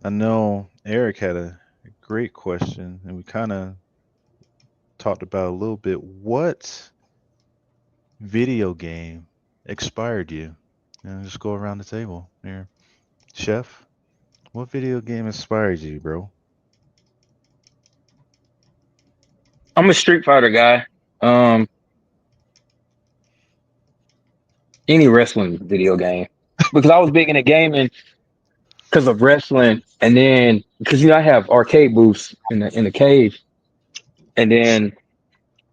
I know Eric had a great question, and we kind of talked about a little bit. What video game expired you? And just go around the table here. Chef, what video game inspired you, bro? I'm a Street Fighter guy. Um, any wrestling video game because I was big into gaming because of wrestling, and then because I have arcade booths in the cave, and then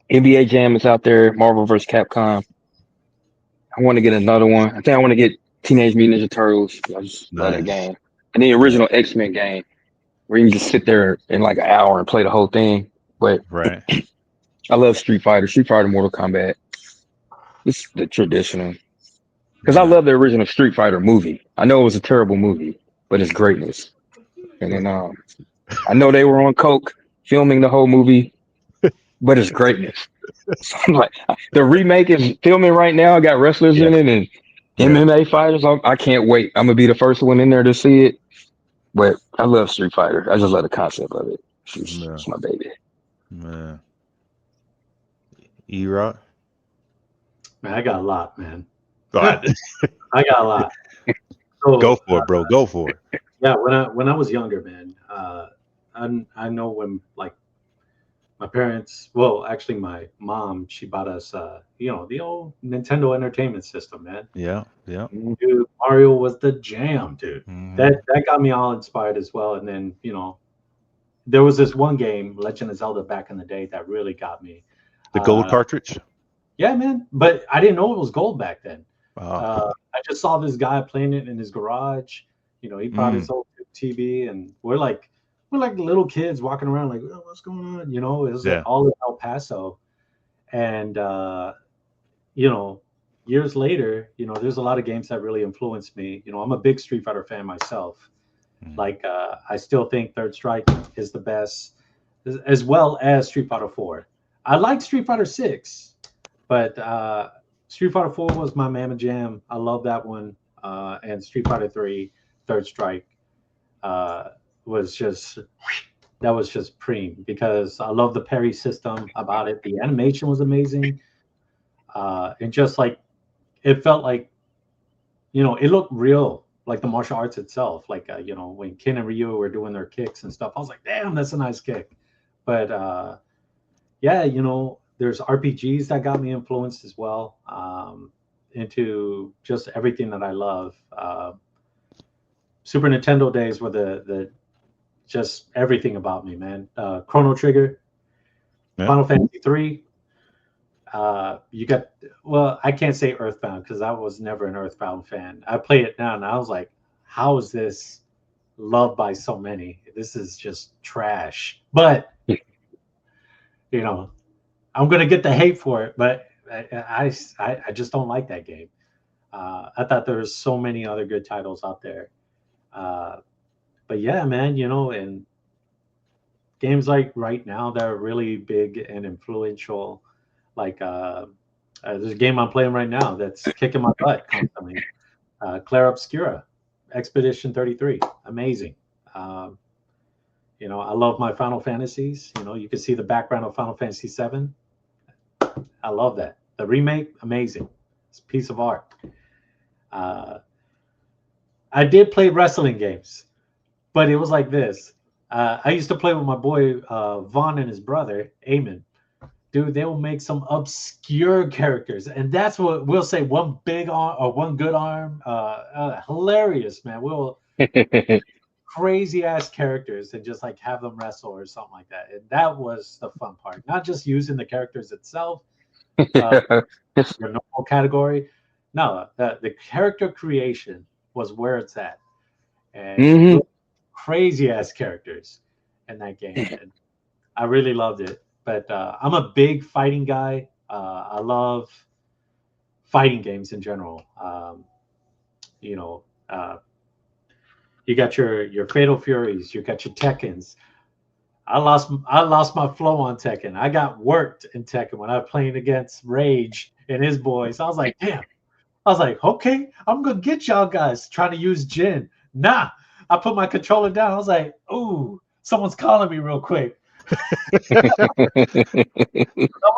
NBA Jam is out there, Marvel vs. Capcom. I want to get another one. I think I want to get Teenage Mutant Ninja Turtles. I just love that Nice. game, and the Yeah. original X-Men game where you can just sit there in like an hour and play the whole thing. But Right. I love Street Fighter, Mortal Kombat. It's the traditional. Because I Yeah. love the original Street Fighter movie. I know it was a terrible movie, but it's greatness. And then I know they were on coke filming the whole movie, but it's greatness. So I'm like, the remake is filming right now. I got wrestlers Yeah. in it and Yeah. MMA fighters. I can't wait. I'm gonna be the first one in there to see it. But I love Street Fighter. I just love the concept of it. Yeah. It's my baby. Yeah. E-Rock? Man, I got a lot, man. All I right. got a lot. Go So for it, bro. Go for it. yeah, when I was younger, man, I know when like my parents, well, actually my mom, she bought us, the old Nintendo Entertainment System, man. Yeah. Yeah. Dude, Mario was the jam, dude. Hmm. That got me all inspired as well. And then there was this one game, Legend of Zelda, back in the day that really got me. The gold Uh, cartridge? yeah, man, but I didn't know it was gold back then. Wow. I just saw this guy playing it in his garage. He brought Mm. his old TV, and we're like little kids walking around, like, oh, what's going on? It was Yeah. all in El Paso, and you know, years later, there's a lot of games that really influenced me. I'm a big Street Fighter fan myself. Mm. Like, I still think Third Strike is the best, as well as Street Fighter 4. I like Street Fighter 6, but Street Fighter 4 was my mamma jam. I love that one. And Street Fighter 3, Third Strike, uh, was just that was just preem because I love the parry system about it. The animation was amazing, and just like it felt like it looked real, like the martial arts itself. Like when Ken and Ryu were doing their kicks and stuff, I was like, damn, that's a nice kick. But yeah, there's RPGs that got me influenced as well, into just everything that I love. Super Nintendo days were the just everything about me, man. Chrono Trigger, Yeah. Final Fantasy 3. You got well, I can't say Earthbound because I was never an Earthbound fan. I play it now and I was like, how is this loved by so many? This is just trash. But you know, I'm gonna get the hate for it, but I just don't like that game. I thought there was so many other good titles out there. Uh, but yeah, man, and games like right now that are really big and influential, like there's a game I'm playing right now that's kicking my butt constantly. Claire Obscura, Expedition 33, amazing. Um, I love my Final Fantasies. You can see the background of Final Fantasy 7. I love that. The remake, amazing. It's a piece of art. Uh, I did play wrestling games, but it was like this. I used to play with my boy Vaughn and his brother Eamon. Dude, they'll make some obscure characters, and that's what we'll say. One big arm or one good arm, hilarious, man. We'll crazy ass characters and just like have them wrestle or something like that. And that was the fun part. Not just using the characters itself, uh, your normal category. No, the character creation was where it's at, and Hmm. crazy ass characters in that game, and I really loved it. But I'm a big fighting guy. I love fighting games in general. You know, uh, you got your Fatal Furies, you got your Tekkens. I lost my flow on Tekken. I got worked in Tekken when I was playing against Rage and his boys. I was like, damn. I was like, okay, I'm gonna get y'all guys trying to use Jin. Nah. I put my controller down. I was like, "Ooh, someone's calling me real quick." I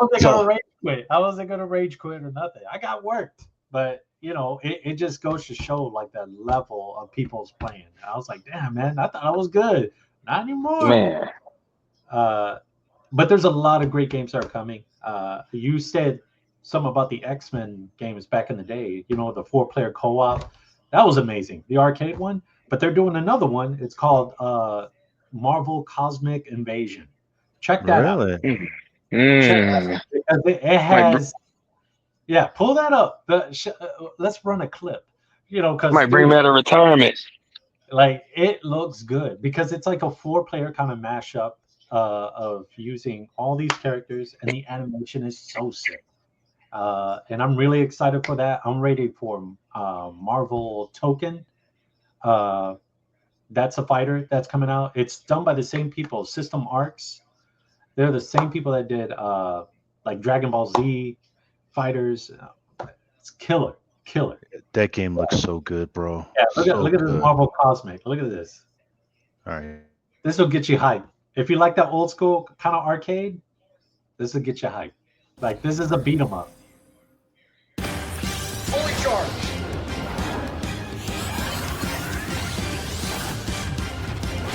wasn't gonna rage quit. I wasn't gonna rage quit or nothing. I got worked, but it just goes to show like the level of people's playing. I was like, damn man, I thought I was good. Not anymore. Man. But there's a lot of great games that are coming. You said something about the X-Men games back in the day. The 4-player co-op. That was amazing. The arcade one. But they're doing another one. It's called Marvel Cosmic Invasion. Check that out. Really? Mm. Because it has, yeah, pull that up. Let's run a clip, because Might bring me out of retirement. like it looks good because it's like a 4-player kind of mashup of using all these characters, and the animation is so sick. And I'm really excited for that. I'm ready for Marvel Token. That's a fighter that's coming out. It's done by the same people, System Arcs. They're the same people that did like Dragon Ball Z fighters. It's killer. That game looks so good, bro. Yeah, So look at this good. Marvel Cosmic. Look at this. All right. This will get you hyped. If you like that old school kind of arcade, this will get you hyped. Like this is a beat 'em up. Fully charged.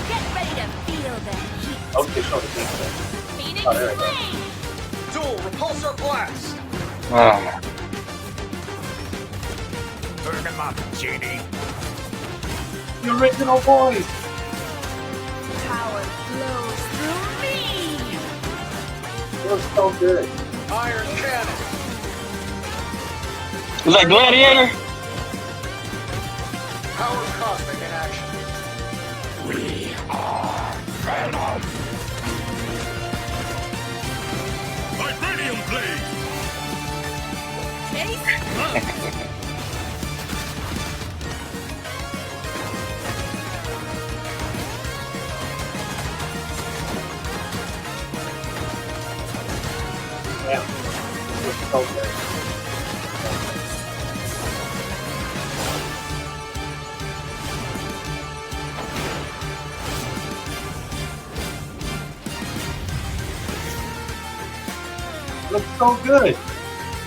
Get ready to feel the heat. Okay, show the game. Phoenix Oh, there we go. Flame. Dual repulsor blast. Oh. Turn him up, Genie. The original voice. Power flows through me. It was so good. Iron cannon. Is that Gladiator? Power cosmic in action. We are Venom. Vibranium blade. Face. Yeah. It was so good. Looks so good.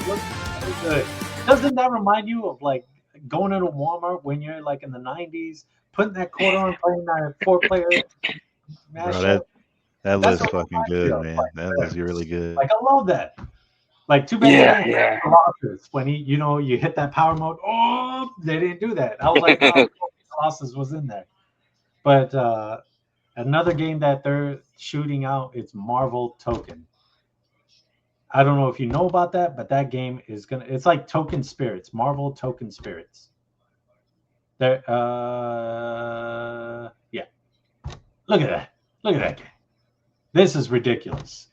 Looks so good. Doesn't that remind you of like going into Walmart when you're like in the 90s, putting that quarter on, playing that 4-player Bro, mashup? that That's looks what fucking reminds me good, of, man. like, That looks really good. Like I love that. Like too bad Yeah, they didn't yeah. have Colossus when you hit that power mode. Oh, they didn't do that. I was like, oh, Colossus was in there. But another game that they're shooting out, it's Marvel Token. I don't know if you know about that, but that game is it's like Token Spirits, Marvel Token Spirits. There yeah. Look at that. Look at that game. This is ridiculous.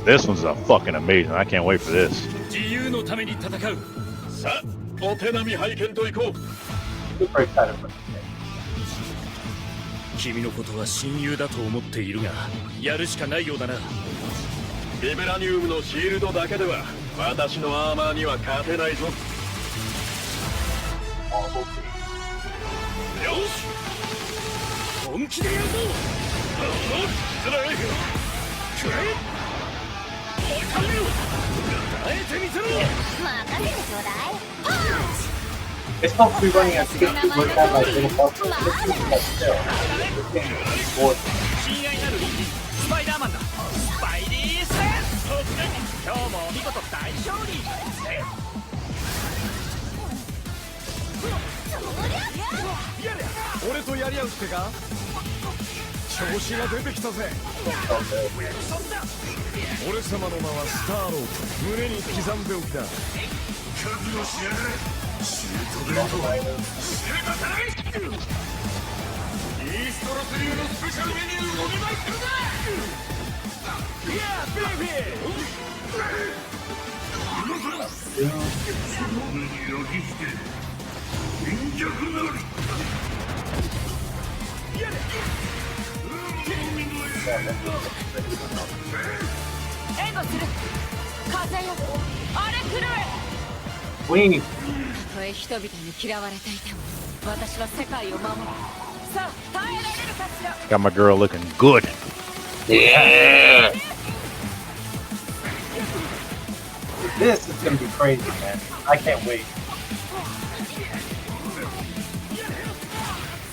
This one's fucking amazing. I can't wait for this. 自由のために戦う。さあ、お手並み拝見といこう。 Super excited for this game. 君のことは親友だと思っているが、やるしかないようだな。ビブラニウムのシールドだけでは、私のアーマーには勝てないぞ。よし、本気でやるぞ。失礼。くらえ。おい、頼むよ。耐えてみせろ。任せてちょうだい。パンチ。 It's supposed to be running at 60, but it's got like little buffers. This is like still. This game is gorgeous. 親愛なるリンディ、スパイダーマンだ。スパイリーセンス。今日も見事大勝利。俺とやり合うってか？調子が出てきたぜ。俺様の名はスターロード。胸に刻んでおきだ。覚悟しやがれ。シュートブレード。知ればたらい。イーストロス流のスペシャルメニューをお見舞いするな。いやー、ベイビー。援護する。風よ、荒れ狂え。 Queen. たとえ人々に嫌われていても私は世界を守る。さあ、耐えられるかしら。 Got my girl looking good. Yeah. This is gonna be crazy, man. I can't wait.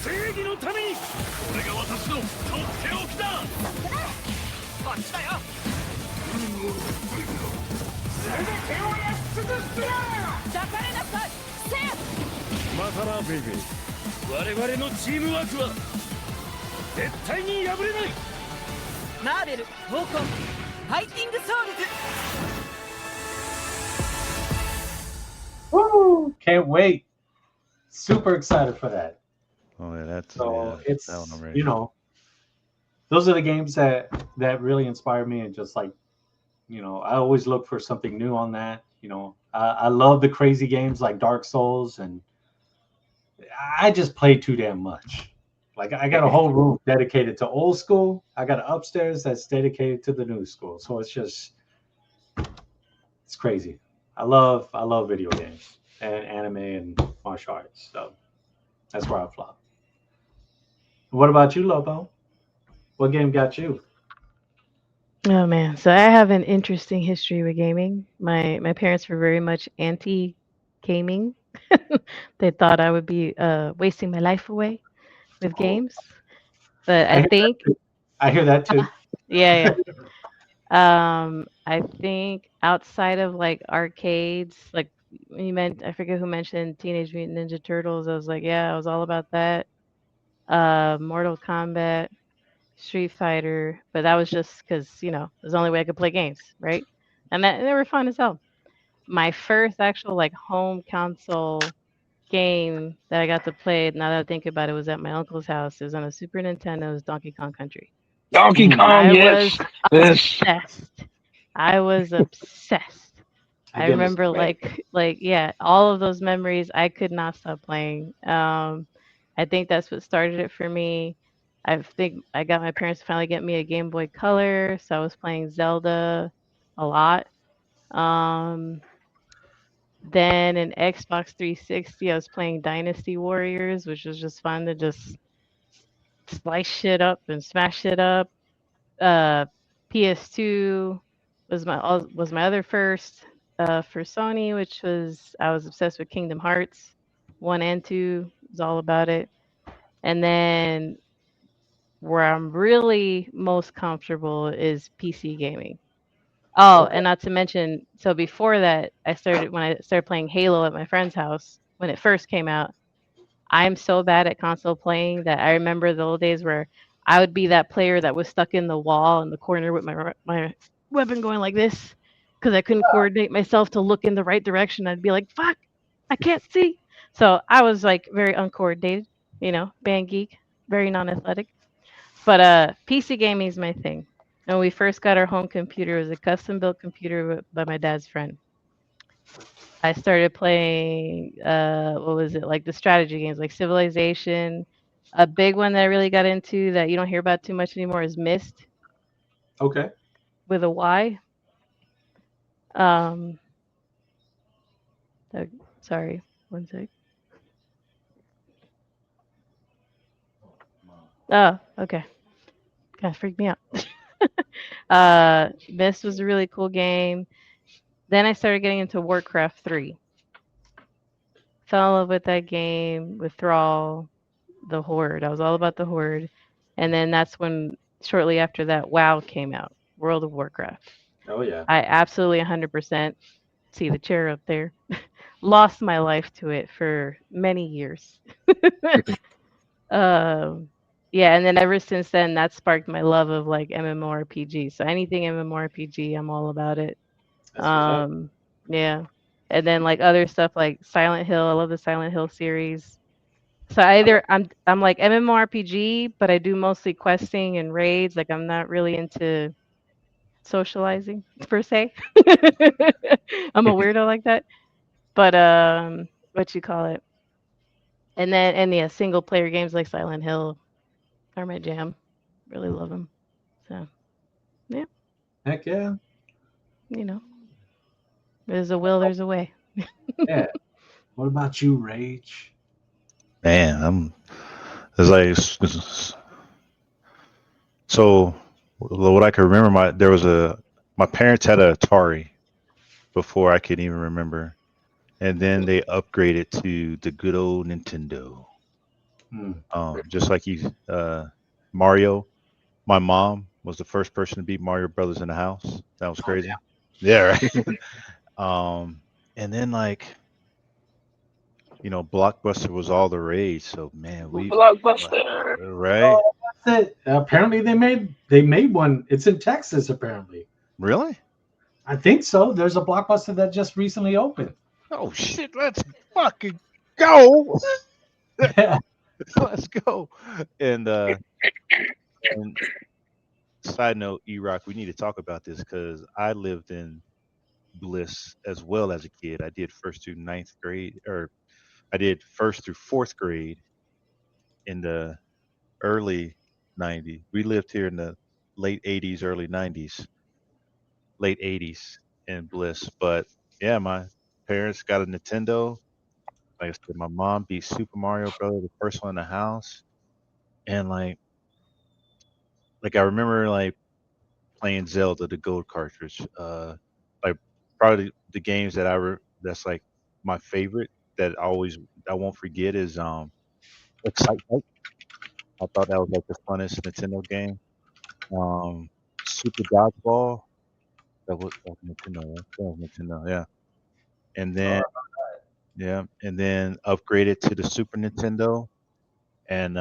正義のためにこれが私のとっておきだ。こっちだよ。抱かれなさい。セーフ。またなベイベー。我々のチームワークは絶対に破れない。マーベル、闘魂、ファイティングソウルズ。 Woo! Can't wait. Super excited for that. Oh yeah, that's So yeah, it's that one I'm ready. you know, those are the games that really inspire me, and just like, you know, I always look for something new on that. You know, I love the crazy games like Dark Souls, and I just play too damn much. Like I got a whole room dedicated to old school. I got an upstairs that's dedicated to the new school. So it's just, it's crazy. I love video games and anime and martial arts. So that's where I flop. What about you, Lobo? What game got you? Oh man, so I have an interesting history with gaming. My parents were very much anti gaming. They thought I would be wasting my life away with games. But I think I hear that too. yeah, I think outside of like arcades, like you meant I forget who mentioned Teenage Mutant Ninja Turtles. I was like, yeah, I was all about that. Mortal Kombat, Street Fighter, but that was just because it was the only way I could play games, right? And they were fun as hell. My first actual like home console game that I got to play, now that I think about it, was at my uncle's house. It was on a Super Nintendo. It was Donkey Kong Country. Donkey Kong, I yes. was Yes. obsessed. I was obsessed. I Again, it's remember great. like yeah, all of those memories. I could not stop playing. I think that's what started it for me. I think I got my parents to finally get me a Game Boy Color, so I was playing Zelda a lot. Um, then in Xbox 360, I was playing Dynasty Warriors, which was just fun to just slice shit up and smash shit up. PS2 was my other first for Sony, which was I was obsessed with Kingdom Hearts 1 and 2. It was all about it. And then where I'm really most comfortable is PC gaming. Oh, Okay. and not to mention, so before that, when I started playing Halo at my friend's house when it first came out. I'm so bad at console playing that I remember the old days where I would be that player that was stuck in the wall in the corner with my weapon going like this because I couldn't coordinate myself to look in the right direction. I'd be like, "Fuck, I can't see." So I was like very uncoordinated, band geek, very non-athletic. But PC gaming is my thing. When we first got our home computer, it was a custom-built computer by my dad's friend. I started playing what was it, like the strategy games like Civilization. A big one that I really got into that you don't hear about too much anymore is Myst Okay. with a Y. Um, sorry, one sec. Oh, okay. Kind of freaked me out. Myst was a really cool game. Then I started getting into Warcraft 3. Fell in love with that game, with Thrall, the Horde. I was all about the Horde. And then that's when, shortly after that, WoW came out, World of Warcraft. Oh yeah. I absolutely 100%, see the chair up there, lost my life to it for many years. Yeah, and then ever since then, that sparked my love of like MMORPG. So anything MMORPG, I'm all about it. That's what's up. Yeah. And then like other stuff like Silent Hill. I love the Silent Hill series. So either I'm like MMORPG, but I do mostly questing and raids. Like I'm not really into socializing per se. I'm a weirdo like that. But what you call it? And yeah, single player games like Silent Hill are my jam. Really love them. So Heck yeah. There's a will, there's a way. Yeah. What about you, Rage? Man, it's like so. What I can remember, my parents had a Atari before I could even remember, and then they upgraded to the good old Nintendo. Hmm. Just like Mario. My mom was the first person to beat Mario Brothers in the house. That was Oh, crazy. Yeah, right. Um, and then like Blockbuster was all the rage. So man, Blockbuster. right? that's it. Apparently, they made one. It's in Texas. Apparently, Really? I think so. There's a Blockbuster that just recently opened. Oh shit! Let's fucking go. Yeah. Let's go. And and side note, E-Rock, we need to talk about this because I lived in Bliss as well as a kid. I did first through ninth grade, or I did first through fourth grade in the early 90s. We lived here in the late 80s, early 90s, late 80s in Bliss. But yeah, my parents got a Nintendo. Like I said, my mom beat Super Mario Brothers, the first one in the house. And like I remember like playing Zelda, the gold cartridge. Like probably the games that's like my favorite that I won't forget is Excite. I thought that was like the funnest Nintendo game. Um, Super Dodgeball. That was Nintendo. Right? That was Nintendo. Yeah. And then upgraded to the Super Nintendo, and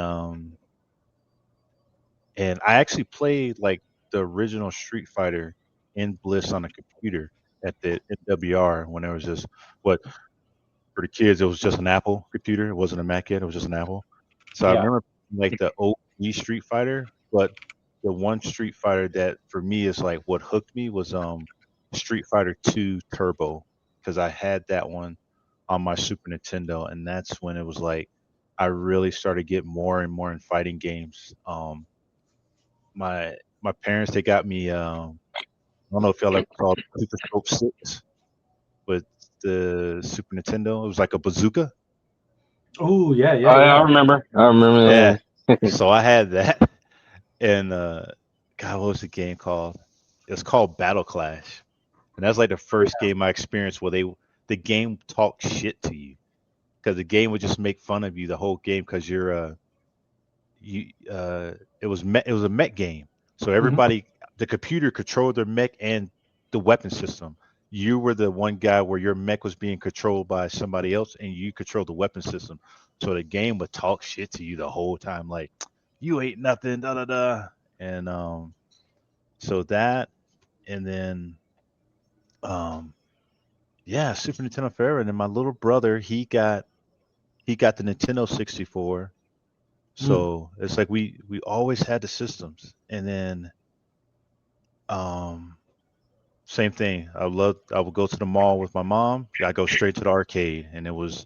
I actually played like the original Street Fighter in Bliss on a computer at the NWR when there was just what for the kids it was just an Apple computer. It wasn't a Mac yet. It was just an Apple. So I Yeah. remember like the OG Street Fighter, but the one Street Fighter that for me is like what hooked me was Street Fighter 2 Turbo because I had that one on my Super Nintendo, and that's when it was like I really started getting more and more in fighting games. My parents they got me. I don't know if y'all ever saw Super Scope 6 with the Super Nintendo. It was like a bazooka. Oh yeah, Oh, yeah, yeah, I yeah. remember. I remember Yeah. that one. So I had that, and God, what was the game called? It's called Battle Clash, and that's like the first game I experienced where the game talked shit to you because the game would just make fun of you the whole game because you it was a mech game. So Mhm. everybody the computer controlled their mech and the weapon system. You were the one guy where your mech was being controlled by somebody else and you controlled the weapon system. So the game would talk shit to you the whole time, like you ain't nothing, da da da. And so that and then um yeah, Super Nintendo forever. And then my little brother, he got the Nintendo 64. Mm. So it's like we always had the systems. And then um same thing. I would go to the mall with my mom. I go straight to the arcade, and it was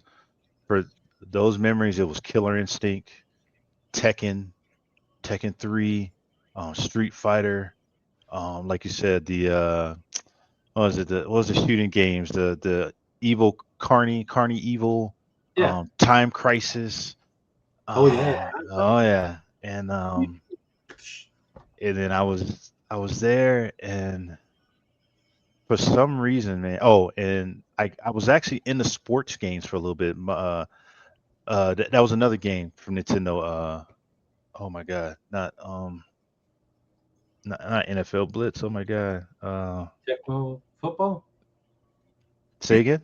for those memories. It was Killer Instinct, Tekken, Tekken 3, Street Fighter. Like you said, the what was the shooting games? The Evil Carney Evil, Yeah. Time Crisis. Oh yeah. Oh yeah, and then I was there, and for some reason, man. Oh, and I was actually in the sports games for a little bit. That was another game from Nintendo. Oh my god, not NFL Blitz. Oh my god. Tecmo football. Say again.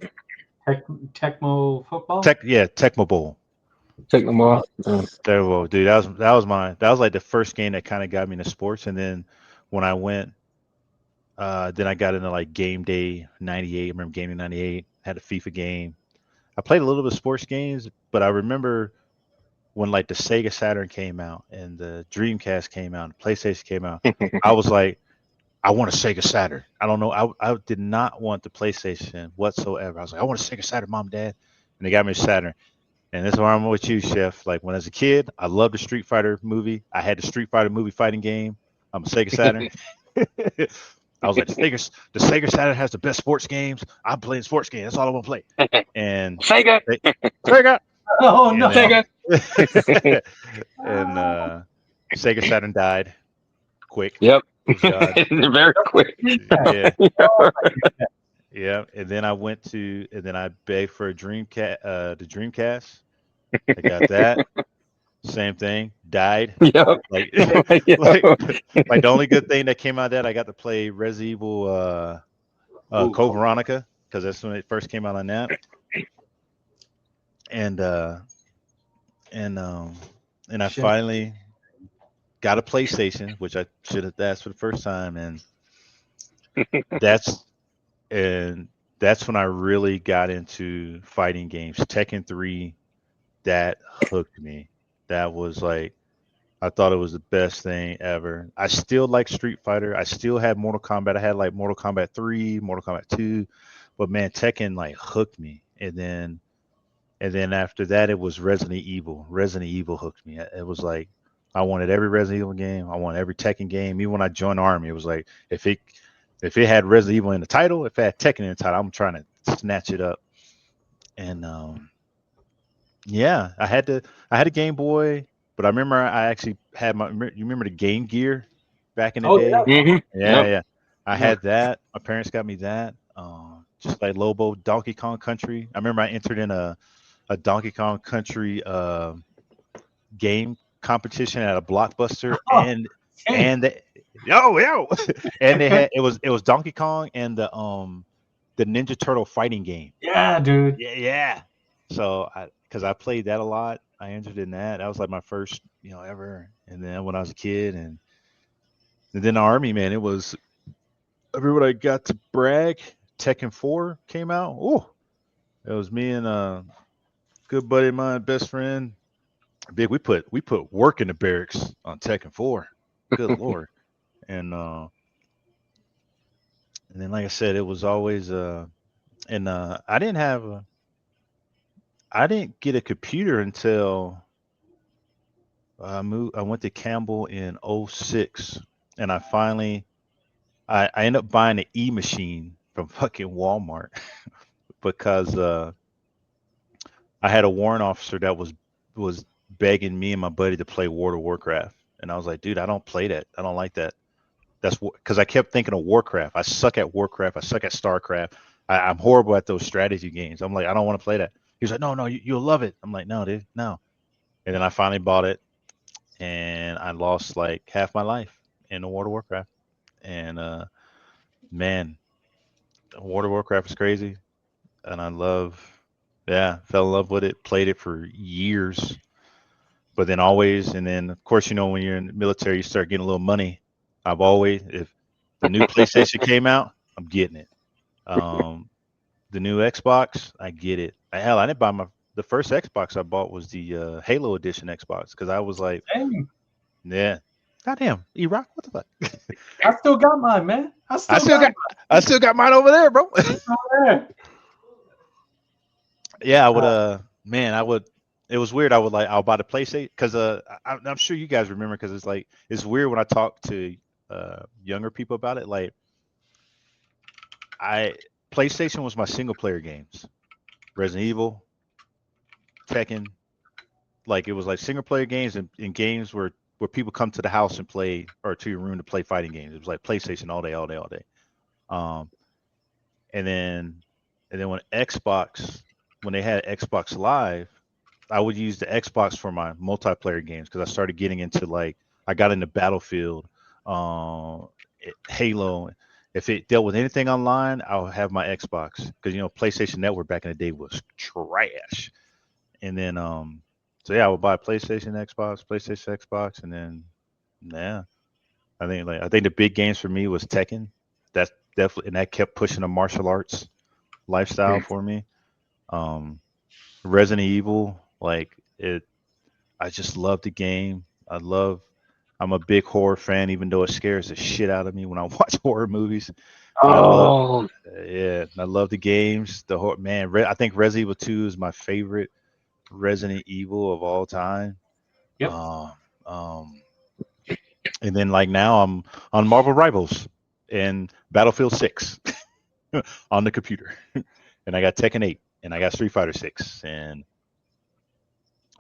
Tecmo football. Tecmo Bowl. Take them off. There we go, dude. That was like the first game that kind of got me into sports, and then when I went, then I got into like Game Day '98. I remember Game Day '98. Had a FIFA game. I played a little bit of sports games, but I remember when like the Sega Saturn came out and the Dreamcast came out, and PlayStation came out, I was like, I want a Sega Saturn. I don't know. I did not want the PlayStation whatsoever. I was like, I want a Sega Saturn, mom, dad. And they got me a Saturn. And this is where I'm with you, Chef. Like when I was a kid, I loved the Street Fighter movie. I had the Street Fighter movie fighting game. I'm a Sega Saturn. I was like, the Sega Saturn has the best sports games. I'm playing sports games. That's all I want to play. And Sega. they, Sega. Oh And no! then- Sega. and Sega Saturn died quick. Yep. It was God. Very quick. Yeah, Oh, my goodness. yeah. And then I begged for a the Dreamcast. I got that. Same thing. Died. Yep. Like, Yep. like the only good thing that came out of that, I got to play Resident Evil Ooh, Code Veronica, because that's when it first came out on that. And and I Shit. finally got a PlayStation, which I should have asked for the first time, and that's that's when I really got into fighting games. Tekken 3, that hooked me. That was like, I thought it was the best thing ever. I still like Street Fighter. I still had Mortal Kombat. I had like Mortal Kombat 3, Mortal Kombat 2, but man, Tekken like hooked me. And then after that, it was Resident Evil. Resident Evil hooked me. It was like I wanted every Resident Evil game. I wanted every Tekken game. Even when I joined Army, it was like if it had Resident Evil in the title, if it had Tekken in the title, I'm trying to snatch it up. And yeah, I had a Game Boy, but I remember I actually had you remember the Game Gear back in the Oh, day? yeah. Mhm. Yeah, Yep. yeah. I had that. My parents got me that. Just like Lobo, Donkey Kong Country. I remember I entered in a Donkey Kong Country game competition at a Blockbuster, Oh, and Hey, yo, and they had it was Donkey Kong and the Ninja Turtle fighting game. yeah, dude. Yeah, yeah. So because I played that a lot, I entered in that. That was like my first, ever. And then when I was a kid, and then the Army, man, it was. I remember when I got to brag. Tekken 4 came out. Oh, it was me and good buddy of mine, best friend. Big, we put work in the barracks on Tekken 4. Good lord. And then like I said, it was always I didn't get a computer until I went to Campbell in '06, and I ended up buying an E-machine from fucking Walmart because I had a warrant officer that was begging me and my buddy to play World of Warcraft, and I was like, dude, I don't play that. I don't like that. That's because I kept thinking of Warcraft. I suck at Warcraft. I suck at StarCraft. I'm horrible at those strategy games. I'm like, I don't want to play that. He's like, no, you'll love it. I'm like, no, dude, no. And then I finally bought it, and I lost like half my life in the World of Warcraft. And man, World of Warcraft is crazy, and fell in love with it. Played it for years, but then and then of course, when you're in the military, you start getting a little money. If the new PlayStation came out, I'm getting it. The new Xbox, I get it. Hell, I didn't buy the first Xbox I bought was the Halo Edition Xbox, because I was like, Dang, yeah, goddamn, E-Rock, what the fuck? I still got mine, man. I still got mine over there, bro. mine. Yeah, I would. Man, I would. It was weird. I'll buy the PlayStation because I'm sure you guys remember, because it's weird when I talk to younger people about it. Like, PlayStation was my single player games, Resident Evil, Tekken. Like, it was like single player games and games where people come to the house and play, or to your room to play fighting games. It was like PlayStation all day, all day, all day. And then when they had Xbox Live, I would use the Xbox for my multiplayer games, because I started getting into I got into Battlefield, Halo. If it dealt with anything online, I'll have my Xbox, because PlayStation Network back in the day was trash. And then so yeah, I would buy PlayStation Xbox, and then yeah, I think the big games for me was Tekken. That's definitely, and that kept pushing the martial arts lifestyle for me. Resident Evil, I just love the game. I'm a big horror fan, even though it scares the shit out of me when I watch horror movies. Oh, I love the games. The horror, man. I think Resident Evil 2 is my favorite Resident Evil of all time. Yep. And then now I'm on Marvel Rivals and Battlefield 6 on the computer, and I got Tekken 8, and I got Street Fighter 6, and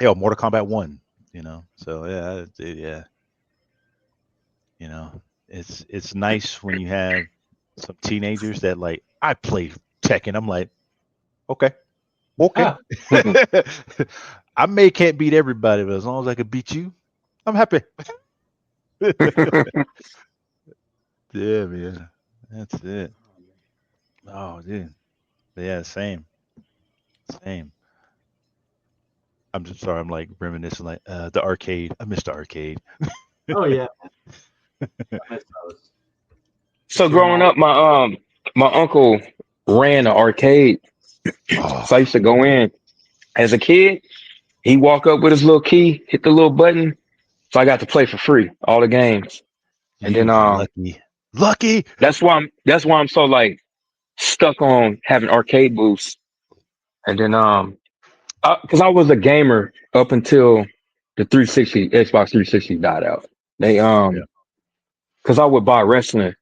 Yeah, Mortal Kombat 1, you know. So yeah, yeah, you know, it's nice when you have some teenagers that like I play Tekken. I'm like, okay, okay. Ah, I may can't beat everybody, but as long as I can beat you, I'm happy. Yeah, man. That's it. Oh, dude. Yeah, same. Same. I'm just sorry. I'm like reminiscing, like the arcade. I missed the arcade. oh yeah, I miss those. So Doing growing all. up, my uncle ran an arcade. Oh, So I used to go in as a kid. He walk up with his little key, hit the little button. So I got to play for free all the games. And then you lucky, lucky. that's why I'm so like stuck on having arcade booths. And then because I was a gamer up until the 360 Xbox 360 died out. They Yeah. because I would buy wrestling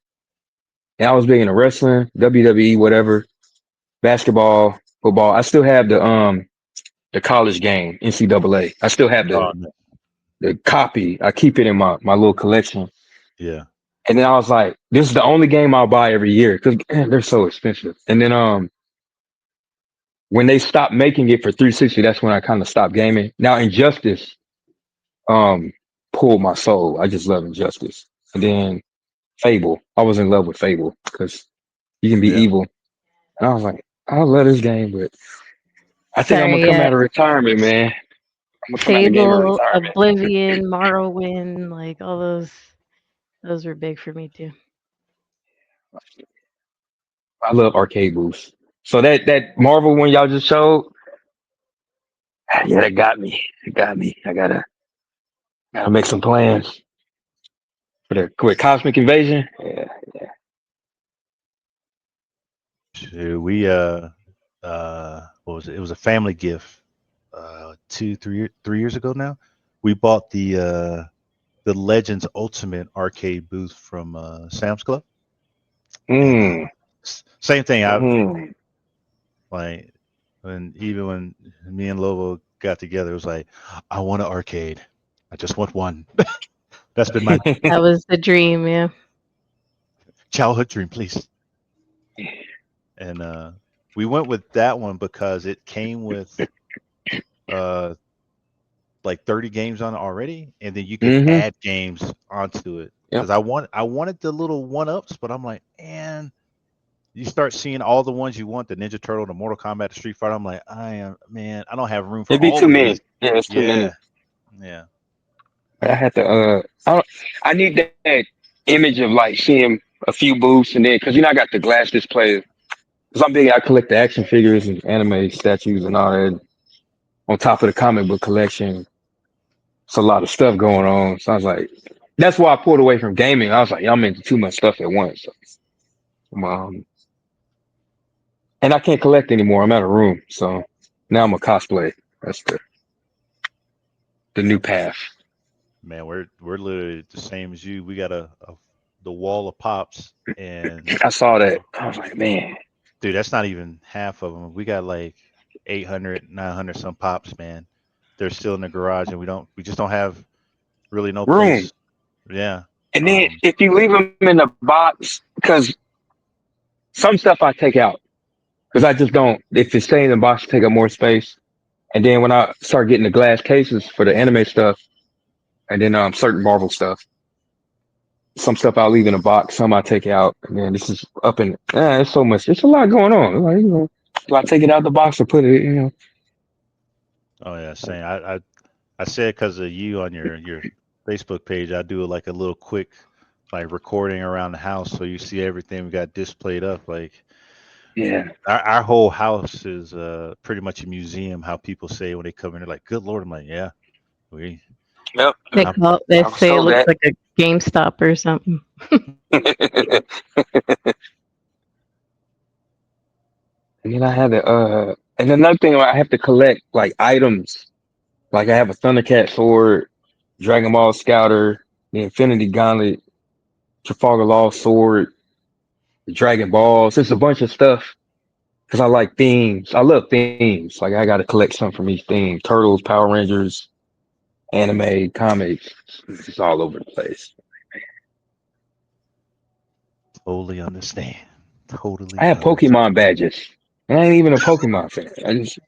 and I was big into wrestling, WWE, whatever, basketball, football. I still have the college game, NCAA. I still have Oh, the no. the copy. I keep it in my little collection. Yeah. And then I was like, this is the only game I'll buy every year because they're so expensive. And then when they stopped making it for 360, that's when I kind of stopped gaming. Now Injustice um pulled my soul. I just love Injustice. And then Fable. I was in love with Fable because you can be Yeah. evil. And I was like, I love this game, but I think I'm gonna Sorry, come out of retirement, man. I'm gonna come out the game of Fable, retirement. Oblivion, Morrowind, like all those were big for me too. I love arcade booths. So that Marvel one y'all just showed, yeah, that got me. It got me. I gotta make some plans for the with Cosmic Invasion. Yeah. Shoot, we what was it? It was a family gift. 3 years ago now. We bought the Legends Ultimate arcade booth from Sam's Club, and Mm, same thing. I mm. like when me and Lobo got together, it was like, I want an arcade. I just want one. That's been my That was the dream, yeah. childhood dream, please. And we went with that one because it came with uh like 30 games on it already, and then you could Mm-hmm. add games onto it. Yep. Because I wanted the little one ups, but I'm like, man, you start seeing all the ones you want, the Ninja Turtle, the Mortal Kombat, the Street Fighter. I'm like, I don't have room for It'd be all too of many. these. Yeah, it's too Yeah, many. yeah, But I had to I need that image of like seeing a few booths and then because I got the glass display. Because I'm big, I collect the action figures and anime statues and all that. On top of the comic book collection, it's a lot of stuff going on. So I was like, that's why I pulled away from gaming. I was like, I'm into too much stuff at once. So, um, and I can't collect anymore. I'm out of room. So now I'm a cosplay. That's the new path. man, we're literally the same as you. We got the wall of pops, and I saw that. I was like, man, dude, that's not even half of them. We got like 800, 900 some pops, man. They're still in the garage, and we just don't have really no room. place. Yeah. And then if you leave them in the box, because some stuff I take out, because I just don't. If it's staying in the box, take up more space. And then when I start getting the glass cases for the anime stuff, and then certain Marvel stuff, some stuff I'll leave in a box, some I take out, and then this is up in. It's so much. It's a lot going on. Like, do I take it out of the box or put it? Oh yeah, same. I said because of you on your Facebook page, I do like a little quick like recording around the house, so you see everything we got displayed up. Like Yeah. our whole house is pretty much a museum. How people say when they come in, they're like, "Good Lord!" I'm like, "Yeah, we." Yep. I'm, They I was say it told looks that. like a GameStop or something. And then I had to and another thing I have to collect like items. Like I have a Thundercat sword, Dragon Ball Scouter, the Infinity Gauntlet, Trafalgar Law sword, the Dragon Balls. It's a bunch of stuff because I like themes. I love themes. Like I got to collect some from each theme. Turtles, Power Rangers, anime, comics. It's just all over the place. Totally understand. Totally. I have understand. Pokemon badges. And I ain't even a Pokemon fan. I just